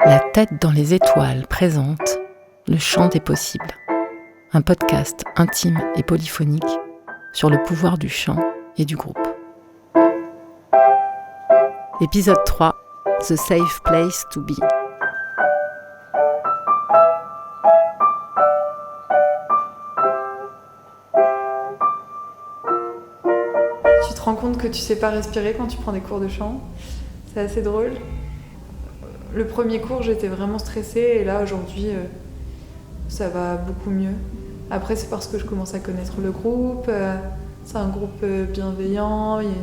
La tête dans les étoiles présente Le chant des possibles, un podcast intime et polyphonique sur le pouvoir du chant et du groupe. Épisode 3, The Safe Place to Be. Tu te rends compte que tu sais pas respirer quand tu prends des cours de chant. C'est assez drôle. Le premier cours, j'étais vraiment stressée et là, aujourd'hui, ça va beaucoup mieux. Après, c'est parce que je commence à connaître le groupe. C'est un groupe bienveillant, il y a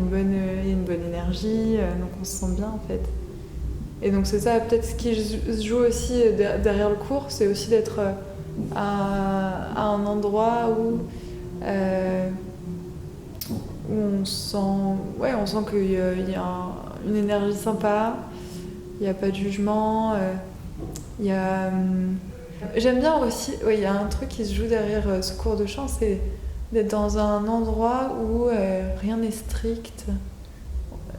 une bonne énergie, donc on se sent bien en fait. Et donc c'est ça, peut-être ce qui se joue aussi derrière le cours, c'est aussi d'être à un endroit où on sent qu'il y a une énergie sympa, il n'y a pas de jugement, j'aime bien aussi, il y a un truc qui se joue derrière ce cours de chant, c'est d'être dans un endroit où rien n'est strict.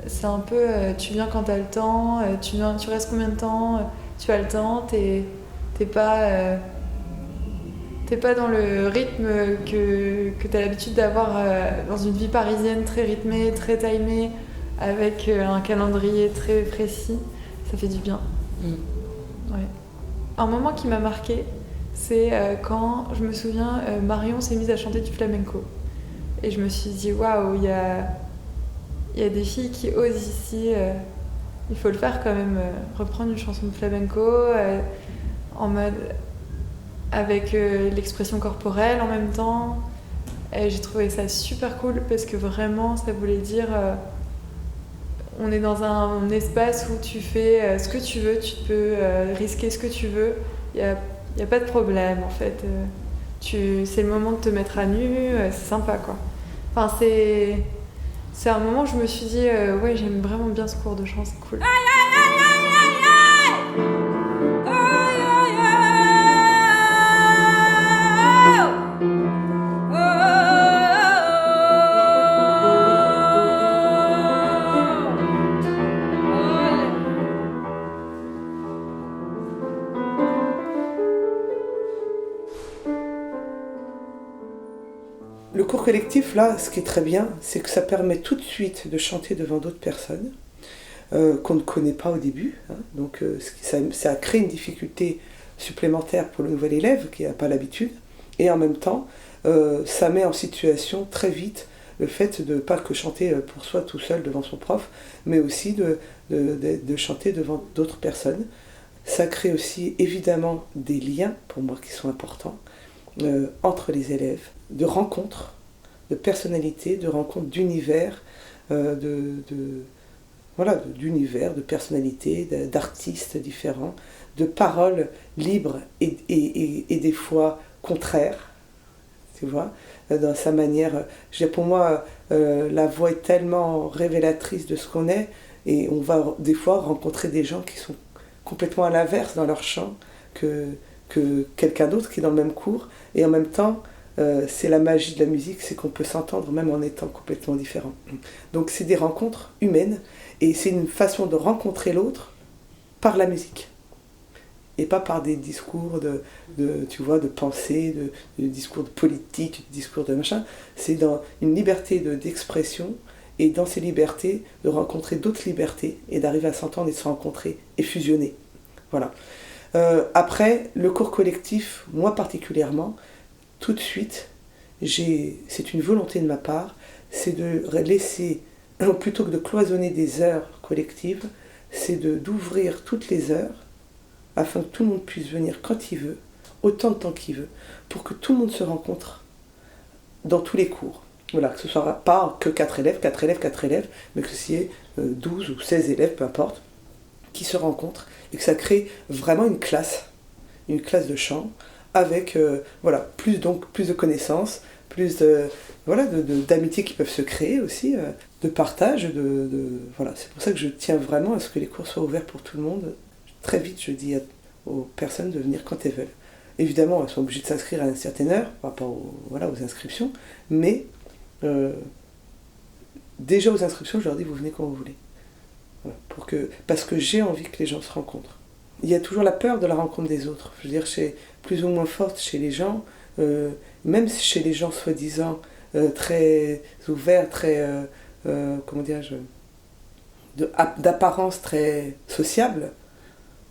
C'est un peu, tu viens quand t'as le temps, tu restes combien de temps, tu as le temps, t'es pas dans le rythme que t'as l'habitude d'avoir dans une vie parisienne très rythmée, très timée, avec un calendrier très précis. Ça fait du bien. Ouais. Un moment qui m'a marquée, c'est quand, je me souviens, Marion s'est mise à chanter du flamenco. Et je me suis dit, waouh, il y a des filles qui osent ici. Il faut le faire quand même, reprendre une chanson de flamenco en mode avec l'expression corporelle en même temps. Et j'ai trouvé ça super cool parce que vraiment, ça voulait dire... on est dans un espace où tu fais ce que tu veux, tu peux risquer ce que tu veux. Il n'y a pas de problème en fait. C'est le moment de te mettre à nu, c'est sympa quoi. Enfin, c'est un moment où je me suis dit, ouais, j'aime vraiment bien ce cours de chant, c'est cool. Le cours collectif, là, ce qui est très bien, c'est que ça permet tout de suite de chanter devant d'autres personnes qu'on ne connaît pas au début. Donc ça crée une difficulté supplémentaire pour le nouvel élève qui n'a pas l'habitude. Et en même temps, ça met en situation très vite le fait de pas que chanter pour soi tout seul devant son prof, mais aussi de chanter devant d'autres personnes. Ça crée aussi évidemment des liens, pour moi, qui sont importants, entre les élèves, de rencontres, de personnalités, de rencontres d'univers, d'univers, de personnalités, d'artistes différents, de paroles libres et des fois contraires, tu vois, dans sa manière. Pour moi, la voix est tellement révélatrice de ce qu'on est, et on va des fois rencontrer des gens qui sont complètement à l'inverse dans leur chant que quelqu'un d'autre qui est dans le même cours, et en même temps, c'est la magie de la musique, c'est qu'on peut s'entendre même en étant complètement différents. Donc c'est des rencontres humaines, et c'est une façon de rencontrer l'autre par la musique, et pas par des discours de pensée, de discours de politique, de discours de machin. C'est dans une liberté d'expression, et dans ces libertés, de rencontrer d'autres libertés, et d'arriver à s'entendre et se rencontrer, et fusionner. Voilà. Après, le cours collectif, moi particulièrement, tout de suite, c'est une volonté de ma part, c'est de laisser, plutôt que de cloisonner des heures collectives, c'est d'ouvrir toutes les heures, afin que tout le monde puisse venir quand il veut, autant de temps qu'il veut, pour que tout le monde se rencontre dans tous les cours. Voilà, que ce ne soit pas que 4 élèves, mais que ce soit 12 ou 16 élèves, peu importe, qui se rencontrent, et que ça crée vraiment une classe de chant, avec plus de connaissances, plus d'amitié qui peuvent se créer aussi, de partage, voilà. C'est pour ça que je tiens vraiment à ce que les cours soient ouverts pour tout le monde. Très vite, je dis aux personnes de venir quand elles veulent. Évidemment, elles sont obligées de s'inscrire à une certaine heure par rapport aux inscriptions, mais déjà aux inscriptions, je leur dis vous venez quand vous voulez. Voilà, parce que j'ai envie que les gens se rencontrent. il y a toujours la peur de la rencontre des autres. Je veux dire, plus ou moins forte chez les gens, même chez les gens soi-disant très ouverts, très, comment dirais-je, d'apparence très sociable.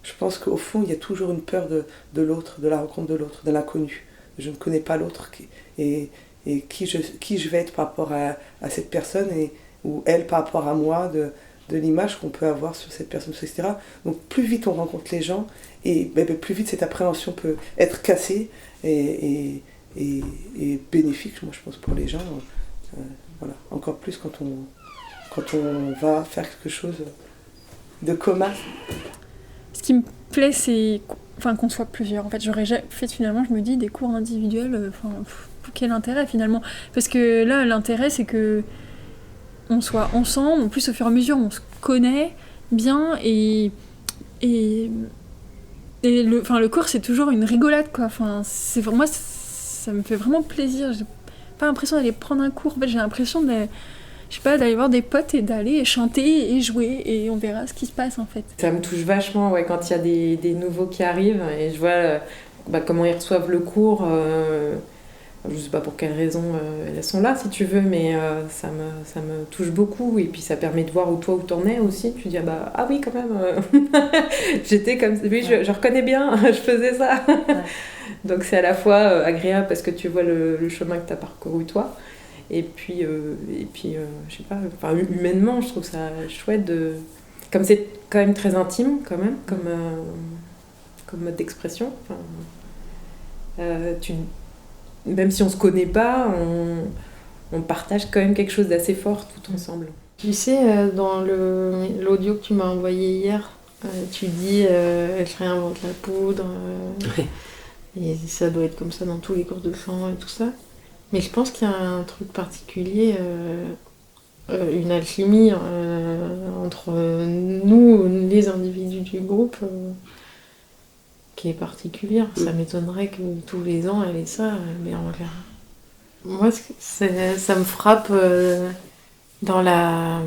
Je pense qu'au fond, il y a toujours une peur de l'autre, de la rencontre de l'autre, de l'inconnu. Je ne connais pas l'autre et qui je vais être par rapport à cette personne ou elle par rapport à moi, de l'image qu'on peut avoir sur cette personne, etc. Donc plus vite on rencontre les gens, et plus vite cette appréhension peut être cassée et bénéfique, moi je pense, pour les gens. Voilà. Encore plus quand on va faire quelque chose de commun. Ce qui me plaît, c'est qu'on soit plusieurs. En fait, j'aurais jamais fait, finalement, je me dis, des cours individuels, quel intérêt finalement ? Parce que là, l'intérêt, c'est que on soit ensemble, en plus au fur et à mesure, on se connaît bien et le cours, c'est toujours une rigolade, quoi. Enfin, moi, ça me fait vraiment plaisir. J'ai pas l'impression d'aller prendre un cours. En fait, j'ai l'impression d'aller voir des potes et d'aller chanter et jouer et on verra ce qui se passe, en fait. Ça me touche vachement, quand il y a des nouveaux qui arrivent et je vois comment ils reçoivent le cours. Je sais pas pour quelles raisons elles sont là, si tu veux, mais ça me touche beaucoup. Et puis ça permet de voir où t'en es aussi. Tu dis, ah oui, quand même, j'étais comme ça. Oui, je reconnais bien, je faisais ça. Ouais. Donc c'est à la fois agréable parce que tu vois le chemin que t'as parcouru toi. Et puis je sais pas, humainement, je trouve ça chouette comme c'est quand même très intime, quand même, comme mode d'expression. Même si on se connaît pas, on partage quand même quelque chose d'assez fort tout ensemble. Tu sais, dans l'audio que tu m'as envoyé hier, tu dis je réinvente la poudre, et ça doit être comme ça dans tous les cours de chant et tout ça. Mais je pense qu'il y a un truc particulier, une alchimie entre nous, les individus du groupe, qui est particulière. Ça m'étonnerait que tous les ans elle ait ça, mais on verra. Moi, ça me frappe dans la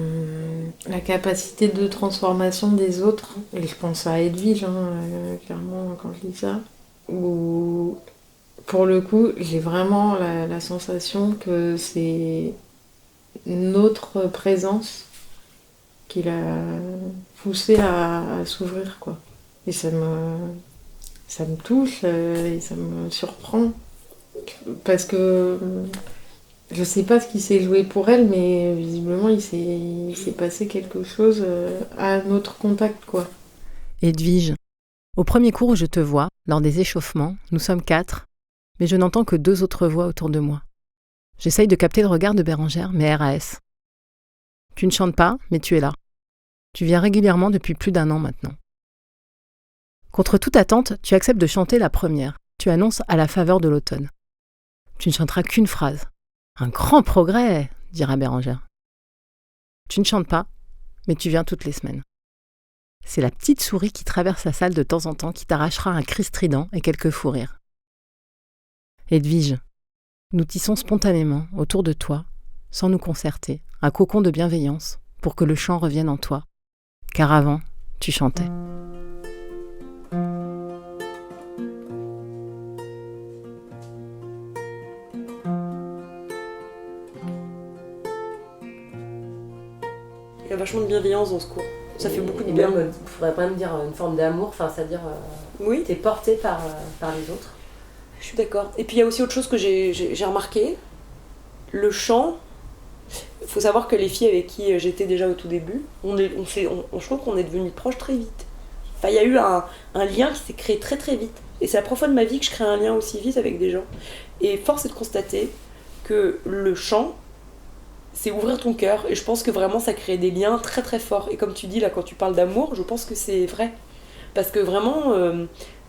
capacité de transformation des autres. Et je pense à Edwige, clairement, quand je dis ça. Où, pour le coup, j'ai vraiment la sensation que c'est notre présence qui l'a poussée à s'ouvrir, quoi. Et ça me touche et ça me surprend. Parce que je sais pas ce qui s'est joué pour elle, mais visiblement il s'est passé quelque chose à notre contact, quoi. Edwige, au premier cours où je te vois, lors des échauffements, nous sommes 4, mais je n'entends que 2 autres voix autour de moi. J'essaye de capter le regard de Bérengère, mais RAS. Tu ne chantes pas, mais tu es là. Tu viens régulièrement depuis plus d'1 an maintenant. Contre toute attente, tu acceptes de chanter la première. Tu annonces à la faveur de l'automne. Tu ne chanteras qu'une phrase. Un grand progrès, dira Bérengère. Tu ne chantes pas, mais tu viens toutes les semaines. C'est la petite souris qui traverse la salle de temps en temps qui t'arrachera un cri strident et quelques fous rires. Edwige, nous tissons spontanément autour de toi, sans nous concerter, un cocon de bienveillance pour que le chant revienne en toi. Car avant, tu chantais. Il y a vachement de bienveillance dans ce cours. Ça fait beaucoup de bien. Il faudrait pas me dire une forme d'amour, c'est-à-dire oui. T'es porté par les autres. Je suis d'accord. Et puis il y a aussi autre chose que j'ai remarqué. Le chant, il faut savoir que les filles avec qui j'étais déjà au tout début, je trouve qu'on est devenus proches très vite. Enfin, il y a eu un lien qui s'est créé très très vite. Et c'est la première fois de ma vie que je crée un lien aussi vite avec des gens. Et force est de constater que le chant, c'est ouvrir ton cœur, et je pense que vraiment ça crée des liens très très forts. Et comme tu dis là, quand tu parles d'amour, je pense que c'est vrai. Parce que vraiment,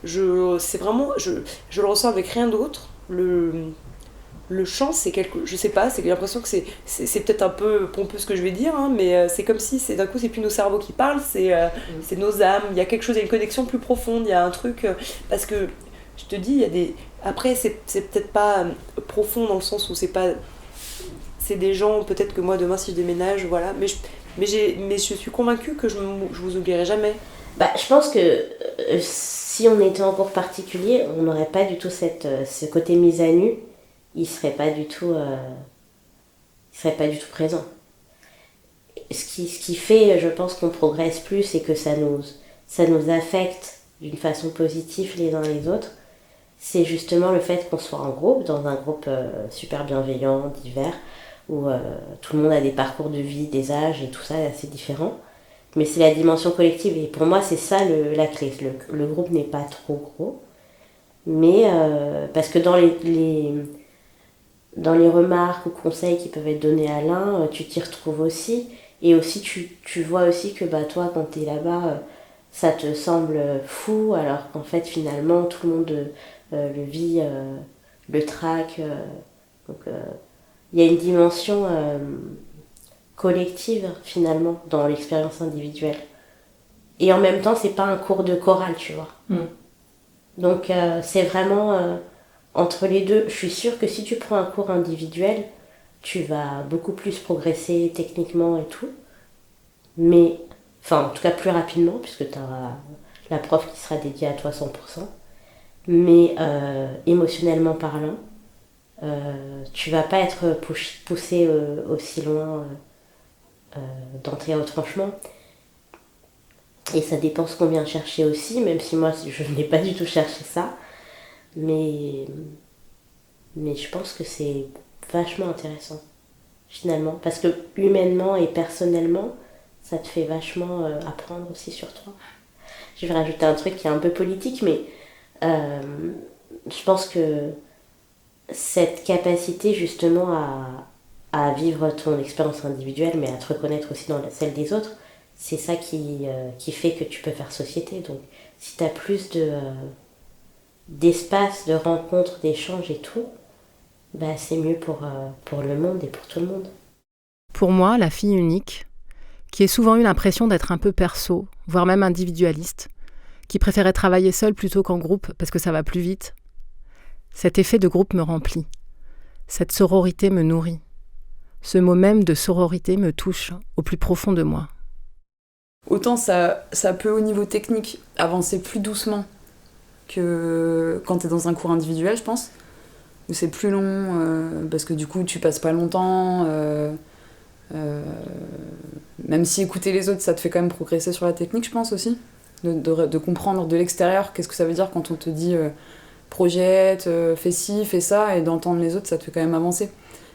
je le ressens avec rien d'autre. Le chant, c'est je sais pas, c'est l'impression que c'est peut-être un peu pompeux ce que je vais dire, mais c'est comme si d'un coup c'est plus nos cerveaux qui parlent, c'est nos âmes. Il y a quelque chose, il y a une connexion plus profonde, il y a un truc. Parce que je te dis, il y a des. Après, c'est peut-être pas profond dans le sens où c'est des gens, peut-être que moi demain si je déménage, voilà, mais je suis convaincue que je vous oublierai jamais. Je pense que si on était en cours particulier, on n'aurait pas du tout ce côté mise à nu, il serait pas du tout présent. Ce qui fait, je pense, qu'on progresse plus et que ça nous affecte d'une façon positive les uns les autres, c'est justement le fait qu'on soit en groupe, dans un groupe super bienveillant, divers, où tout le monde a des parcours de vie, des âges et tout ça assez différents. Mais c'est la dimension collective, et pour moi c'est ça la clé. Le groupe n'est pas trop gros, mais parce que dans les remarques ou conseils qui peuvent être donnés à l'un, tu t'y retrouves aussi, et aussi tu vois aussi que toi quand t'es là-bas, ça te semble fou, alors qu'en fait finalement tout le monde le vit, le traque, donc il y a une dimension collective finalement dans l'expérience individuelle, et en même temps c'est pas un cours de chorale, tu vois. Donc c'est vraiment entre les deux. Je suis sûre que si tu prends un cours individuel, tu vas beaucoup plus progresser techniquement et tout, mais en tout cas plus rapidement, puisque tu auras la prof qui sera dédiée à toi 100%, mais émotionnellement parlant, tu vas pas être poussé aussi loin d'entrer au tranchement. Et ça dépend ce qu'on vient chercher aussi, même si moi je n'ai pas du tout cherché ça, mais je pense que c'est vachement intéressant finalement, parce que humainement et personnellement ça te fait vachement apprendre aussi sur toi. Je vais rajouter un truc qui est un peu politique, mais je pense que cette capacité justement à vivre ton expérience individuelle, mais à te reconnaître aussi dans celle des autres, c'est ça qui fait que tu peux faire société. Donc si tu as plus d'espace, de rencontres, d'échanges et tout, c'est mieux pour le monde et pour tout le monde. Pour moi, la fille unique, qui a souvent eu l'impression d'être un peu perso, voire même individualiste, qui préférait travailler seule plutôt qu'en groupe parce que ça va plus vite, cet effet de groupe me remplit. Cette sororité me nourrit. Ce mot même de sororité me touche au plus profond de moi. Autant ça peut, au niveau technique, avancer plus doucement que quand t'es dans un cours individuel, je pense, où c'est plus long, parce que du coup tu passes pas longtemps, même si écouter les autres ça te fait quand même progresser sur la technique, je pense aussi, de comprendre de l'extérieur qu'est-ce que ça veut dire quand on te dit projette, fais ci, fais ça, et d'entendre les autres ça te fait quand même avancer.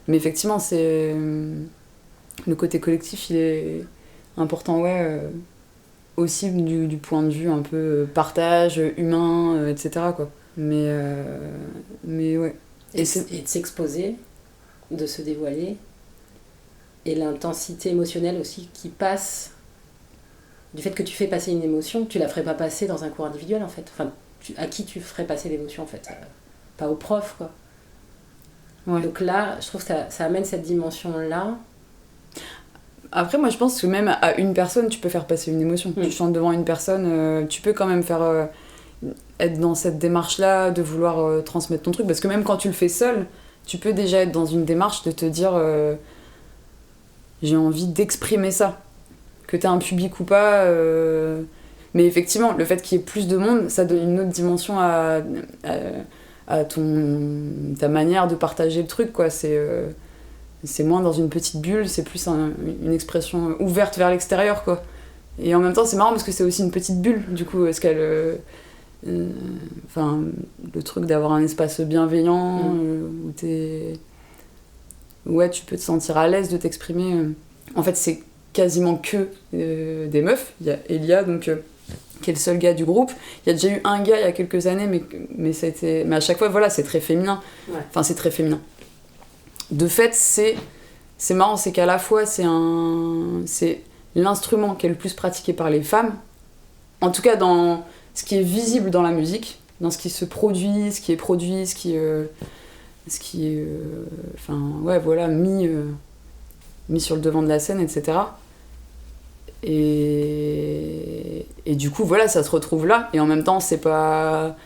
Mais effectivement c'est le côté collectif il est important, aussi du point de vue un peu partage humain, etc. quoi. Mais ouais. Et de s'exposer, de se dévoiler, et l'intensité émotionnelle aussi qui passe du fait que tu fais passer une émotion, tu la ferais pas passer dans un cours individuel en fait. Enfin, à qui tu ferais passer l'émotion en fait, pas au prof quoi. Ouais. Donc là, je trouve que ça amène cette dimension là. Après, moi je pense que même à une personne, tu peux faire passer une émotion. Tu chantes devant une personne, tu peux quand même faire être dans cette démarche-là, de vouloir transmettre ton truc. Parce que même quand tu le fais seul, tu peux déjà être dans une démarche de te dire j'ai envie d'exprimer ça. Que t'aies un public ou pas. Mais effectivement, le fait qu'il y ait plus de monde, ça donne une autre dimension à ta manière de partager le truc, quoi. C'est moins dans une petite bulle, c'est plus une expression ouverte vers l'extérieur, quoi. Et en même temps, c'est marrant parce que c'est aussi une petite bulle, du coup, est-ce qu'elle... le truc d'avoir un espace bienveillant, où tu peux te sentir à l'aise de t'exprimer. En fait, c'est quasiment que des meufs. Il y a Elia, donc, qui est le seul gars du groupe. Il y a déjà eu un gars il y a quelques années, mais à chaque fois, voilà, c'est très féminin. Ouais. Enfin, c'est très féminin. De fait, c'est marrant, c'est qu'à la fois, c'est l'instrument qui est le plus pratiqué par les femmes, en tout cas dans ce qui est visible dans la musique, dans ce qui se produit, ce qui est produit, ce qui est mis sur le devant de la scène, etc. Et du coup, voilà, ça se retrouve là, et en même temps, c'est pas...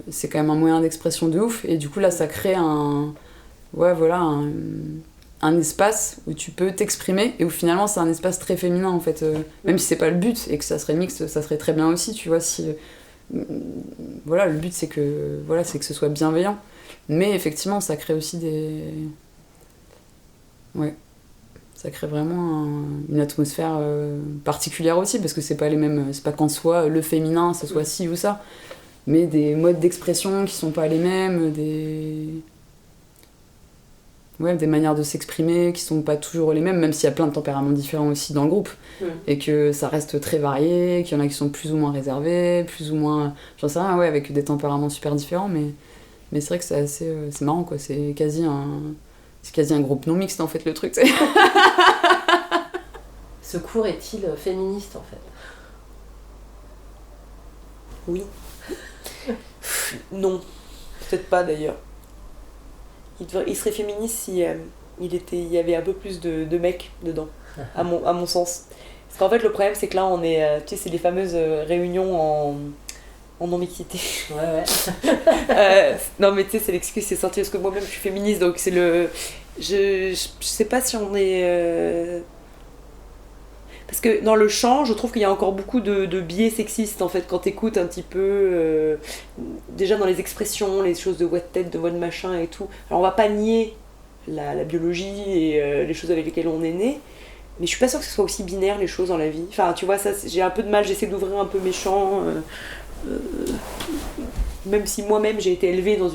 c'est quand même un moyen d'expression de ouf, et du coup, là, ça crée un un espace où tu peux t'exprimer et où finalement c'est un espace très féminin en fait, même si c'est pas le but et que ça serait mixte, ça serait très bien aussi, tu vois, si voilà, le but c'est que ce soit bienveillant, mais effectivement ça crée aussi ça crée vraiment une atmosphère particulière aussi, parce que c'est pas qu'en soi le féminin ça soit ci ou ça, mais des modes d'expression qui sont pas les mêmes, des manières de s'exprimer qui sont pas toujours les mêmes, même s'il y a plein de tempéraments différents aussi dans le groupe, et que ça reste très varié, qu'il y en a qui sont plus ou moins réservés, plus ou moins, j'en sais rien, avec des tempéraments super différents, mais c'est vrai que c'est assez c'est marrant quoi, c'est quasi un groupe non mixte en fait le truc. Ce cours est-il féministe en fait? Oui. Non, peut-être pas d'ailleurs. Il serait féministe si il y avait un peu plus de mecs dedans, à mon sens. Parce qu'en fait, le problème, c'est que là, on est, tu sais, c'est les fameuses réunions en non-mixité. Non, mais tu sais, c'est l'excuse, c'est sorti parce que moi-même, je suis féministe, donc c'est le... Je sais pas si on est... Parce que dans le chant, je trouve qu'il y a encore beaucoup de biais sexistes en fait quand t'écoutes un petit peu déjà dans les expressions, les choses de voix de tête, de voix de machin et tout. Alors on va pas nier la biologie et les choses avec lesquelles on est né, mais je suis pas sûre que ce soit aussi binaire les choses dans la vie. Enfin tu vois, ça j'ai un peu de mal, j'essaie d'ouvrir un peu mes champs, même si moi-même j'ai été élevée dans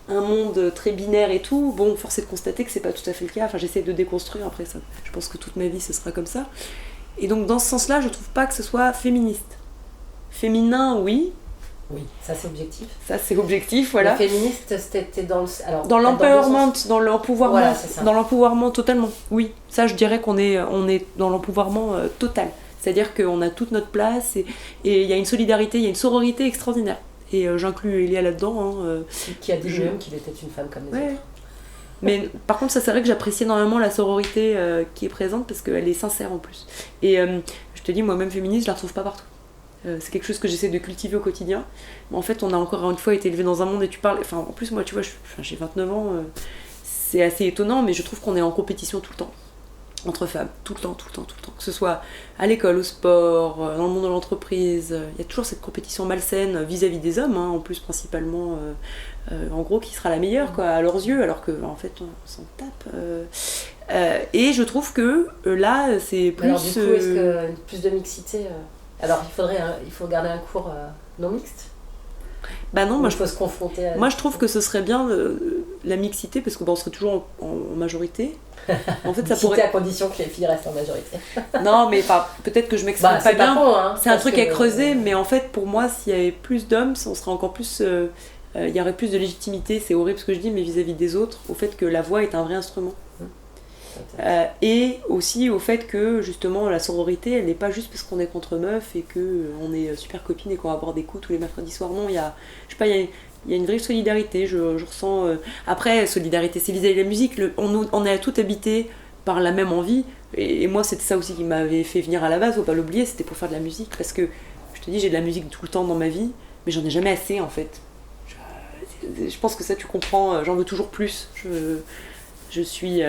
un monde très binaire et tout, bon, force est de constater que c'est pas tout à fait le cas. Enfin, j'essaie de déconstruire après ça. Je pense que toute ma vie, ce sera comme ça. Et donc, dans ce sens-là, je trouve pas que ce soit féministe. Féminin, oui. Oui, ça c'est objectif. Ça c'est objectif, voilà. Le féministe, c'était dans le... Alors, dans l'empowerment, dans l'empouvoirment. Voilà, c'est ça. Dans l'empouvoirment, totalement. Oui, ça, je dirais qu'on est dans l'empouvoirment total. C'est-à-dire qu'on a toute notre place et il y a une solidarité, il y a une sororité extraordinaire. Et j'inclus Elia là-dedans. Qui a dit lui-même qu'il était une femme comme les autres. Mais par contre, ça c'est vrai que j'apprécie énormément la sororité qui est présente parce qu'elle est sincère en plus. Et je te dis, moi-même féministe, je la retrouve pas partout. C'est quelque chose que j'essaie de cultiver au quotidien. Mais en fait, on a encore une fois été élevé dans un monde et tu parles... Enfin, en plus, moi, tu vois, j'ai 29 ans. C'est assez étonnant, mais je trouve qu'on est en compétition tout le temps. Entre femmes, tout le temps. Que ce soit à l'école, au sport, dans le monde de l'entreprise, il y a toujours cette compétition malsaine vis-à-vis des hommes, en plus principalement, en gros, qui sera la meilleure quoi, à leurs yeux, alors qu'en fait on s'en tape. Et je trouve que là, c'est plus... Alors du coup, est-ce que plus de mixité Alors il faut garder un cours non mixte? Bah non, moi je peux se confronter à... Moi je trouve que ce serait bien la mixité, parce qu'on serait toujours en majorité. En fait, ça pourrait... à condition que les filles restent en majorité. Non, mais peut-être que je m'exprime pas bien. Pas c'est un truc à creuser, mais en fait, pour moi, s'il y avait plus d'hommes, on serait encore plus... il y aurait plus de légitimité, c'est horrible ce que je dis, mais vis-à-vis des autres, au fait que la voix est un vrai instrument. Et aussi au fait que, justement, la sororité, elle n'est pas juste parce qu'on est contre meufs et qu'on est super copines et qu'on va boire des coups tous les mercredis soirs. Non, il y a... Je sais pas, il y a une vraie solidarité, je ressens... Après, solidarité, c'est vis-à-vis de la musique, on est tous habités par la même envie, et moi c'était ça aussi qui m'avait fait venir à la base, faut pas l'oublier, c'était pour faire de la musique, parce que, je te dis, j'ai de la musique tout le temps dans ma vie, mais j'en ai jamais assez en fait. Je pense que ça tu comprends, j'en veux toujours plus, je suis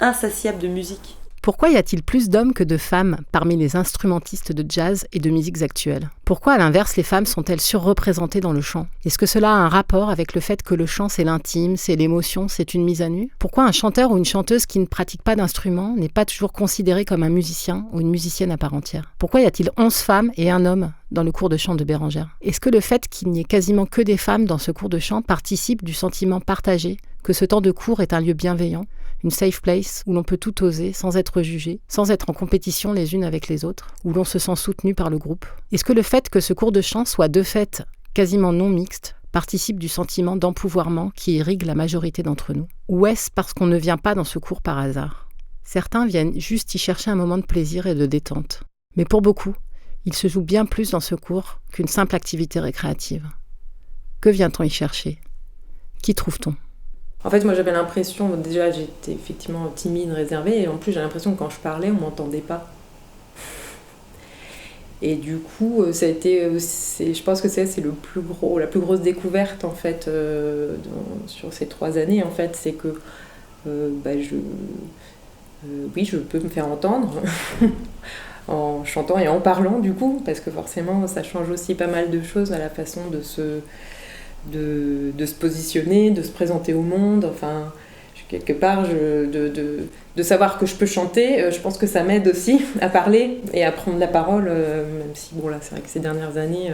insatiable de musique. Pourquoi y a-t-il plus d'hommes que de femmes parmi les instrumentistes de jazz et de musiques actuelles? Pourquoi, à l'inverse, les femmes sont-elles surreprésentées dans le chant? Est-ce que cela a un rapport avec le fait que le chant, c'est l'intime, c'est l'émotion, c'est une mise à nu? Pourquoi un chanteur ou une chanteuse qui ne pratique pas d'instrument n'est pas toujours considéré comme un musicien ou une musicienne à part entière? Pourquoi y a-t-il 11 femmes et un homme dans le cours de chant de Bérengère? Est-ce que le fait qu'il n'y ait quasiment que des femmes dans ce cours de chant participe du sentiment partagé que ce temps de cours est un lieu bienveillant, une safe place où l'on peut tout oser sans être jugé, sans être en compétition les unes avec les autres, où l'on se sent soutenu par le groupe? Est-ce que le fait que ce cours de chant soit de fait quasiment non mixte participe du sentiment d'empouvoirment qui irrigue la majorité d'entre nous? Ou est-ce parce qu'on ne vient pas dans ce cours par hasard? Certains viennent juste y chercher un moment de plaisir et de détente. Mais pour beaucoup, il se joue bien plus dans ce cours qu'une simple activité récréative. Que vient-on y chercher? Qui trouve-t-on? En fait, moi j'avais l'impression, déjà j'étais effectivement timide, réservée, et en plus j'ai l'impression que quand je parlais, on m'entendait pas. Et du coup, ça a été, je pense que c'est la plus grosse découverte en fait sur ces 3 années en fait, c'est que oui, je peux me faire entendre en chantant et en parlant du coup, parce que forcément ça change aussi pas mal de choses à la façon de se positionner, de se présenter au monde. Enfin, quelque part, de savoir que je peux chanter, je pense que ça m'aide aussi à parler et à prendre la parole, même si bon là c'est vrai que ces dernières années,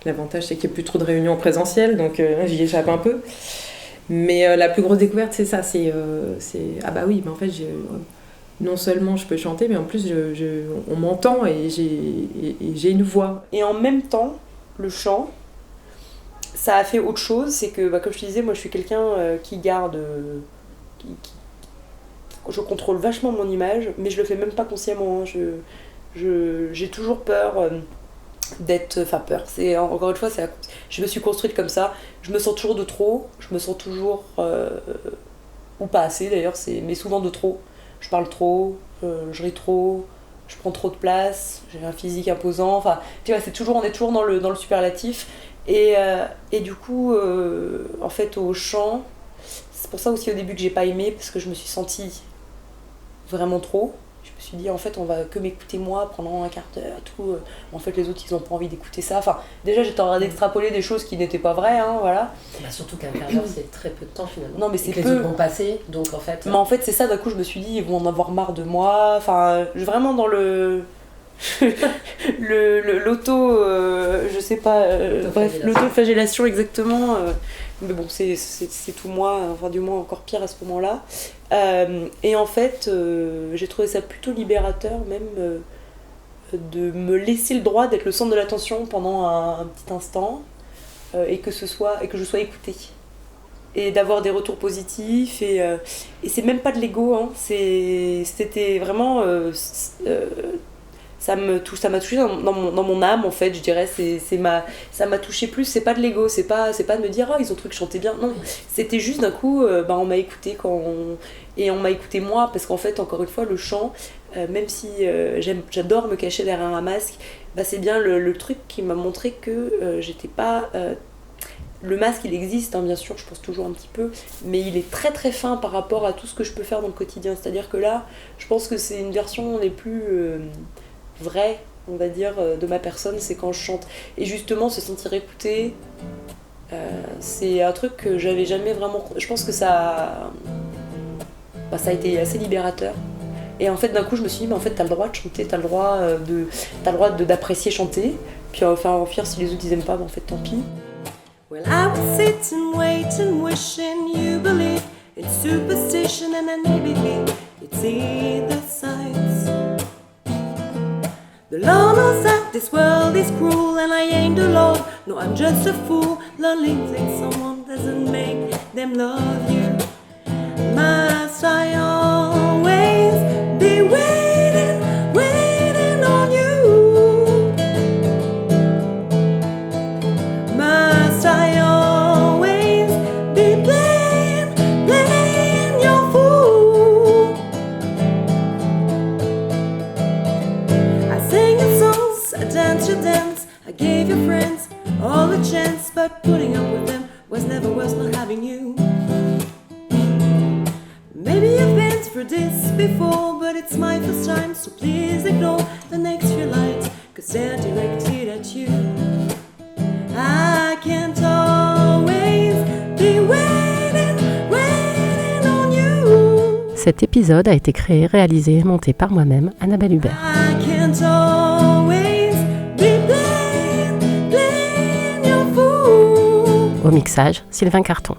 l'avantage c'est qu'il n'y a plus trop de réunions en présentiel, donc j'y échappe un peu. Mais la plus grosse découverte c'est ça, c'est ah bah oui, mais en fait non seulement je peux chanter, mais en plus on m'entend et j'ai une voix. Et en même temps, le chant, ça a fait autre chose, c'est que comme je te disais, moi je suis quelqu'un qui garde... je contrôle vachement mon image, mais je le fais même pas consciemment. J'ai toujours peur d'être... Enfin peur, c'est encore une fois, je me suis construite comme ça. Je me sens toujours de trop, je me sens toujours... ou pas assez d'ailleurs, mais souvent de trop. Je parle trop, je ris trop, je prends trop de place, j'ai un physique imposant. Enfin, tu vois, on est toujours dans le superlatif. Et du coup, en fait, au chant, c'est pour ça aussi au début que j'ai pas aimé, parce que je me suis sentie vraiment trop. Je me suis dit, en fait, on va que m'écouter moi pendant un quart d'heure, tout. En fait, les autres, ils ont pas envie d'écouter ça. Enfin, déjà, j'étais en train d'extrapoler des choses qui n'étaient pas vraies, hein, voilà. Bah, surtout qu'un quart d'heure, c'est très peu de temps finalement. Non, mais c'est peu. Les autres vont passer, donc en fait. Mais en fait, c'est ça, d'un coup, je me suis dit, ils vont en avoir marre de moi. Enfin, vraiment dans le. L'auto, je sais pas, bref, l'autoflagellation exactement, mais bon, c'est tout moi, enfin du moins encore pire à ce moment-là. Et en fait, j'ai trouvé ça plutôt libérateur même de me laisser le droit d'être le centre de l'attention pendant un petit instant et que je sois écoutée. Et d'avoir des retours positifs, et c'est même pas de l'ego, hein, c'était vraiment... ça m'a touché dans mon âme en fait, je dirais. Ça m'a touché plus, c'est pas de l'ego, c'est pas de me dire oh ils ont trouvé que je chantais bien, non, c'était juste d'un coup on m'a écouté et on m'a écouté moi, parce qu'en fait encore une fois le chant, même si j'adore me cacher derrière un masque, c'est bien le truc qui m'a montré que j'étais pas... le masque il existe, hein, bien sûr, je pense toujours un petit peu, mais il est très très fin par rapport à tout ce que je peux faire dans le quotidien. C'est-à-dire que là, je pense que c'est une version les plus vraie, on va dire, de ma personne, c'est quand je chante. Et justement, se sentir écouté, c'est un truc que j'avais jamais vraiment... Je pense que ça a été assez libérateur. Et en fait, d'un coup, je me suis dit, mais en fait, t'as le droit de chanter, t'as le droit d'apprécier chanter. Puis enfin, en pire, si les autres ils aiment pas, en fait, tant pis. Well, I was sitting, waiting, wishing you believe in superstition, and I maybe you'd see the signs. The Lord knows that this world is cruel, and I ain't the Lord. No, I'm just a fool. Lonely thinks someone doesn't make them love you. Must I always be waiting on you? Must I always be playing your fool? I sing your songs, I dance your dance, I gave your friends all a chance, but putting up with them was never worth not having you. Maybe you've been through this before, but it's my first time, so please ignore the next few lines, cause they're directed at you. I can't always be waiting on you. Cet épisode a été créé, réalisé et monté par moi-même, Annabelle Hubert. I can't always be playing your fool. Au mixage, Sylvain Carton.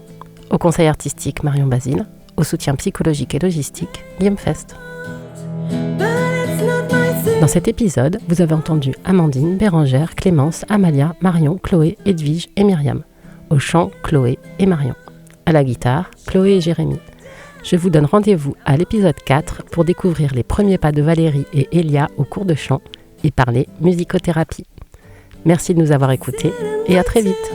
Au conseil artistique, Marion Basile. Au soutien psychologique et logistique, Guillaume Fest. Dans cet épisode, vous avez entendu Amandine, Bérangère, Clémence, Amalia, Marion, Chloé, Edwige et Myriam. Au chant, Chloé et Marion. À la guitare, Chloé et Jérémy. Je vous donne rendez-vous à l'épisode 4 pour découvrir les premiers pas de Valérie et Elia au cours de chant et parler musicothérapie. Merci de nous avoir écoutés et à très vite.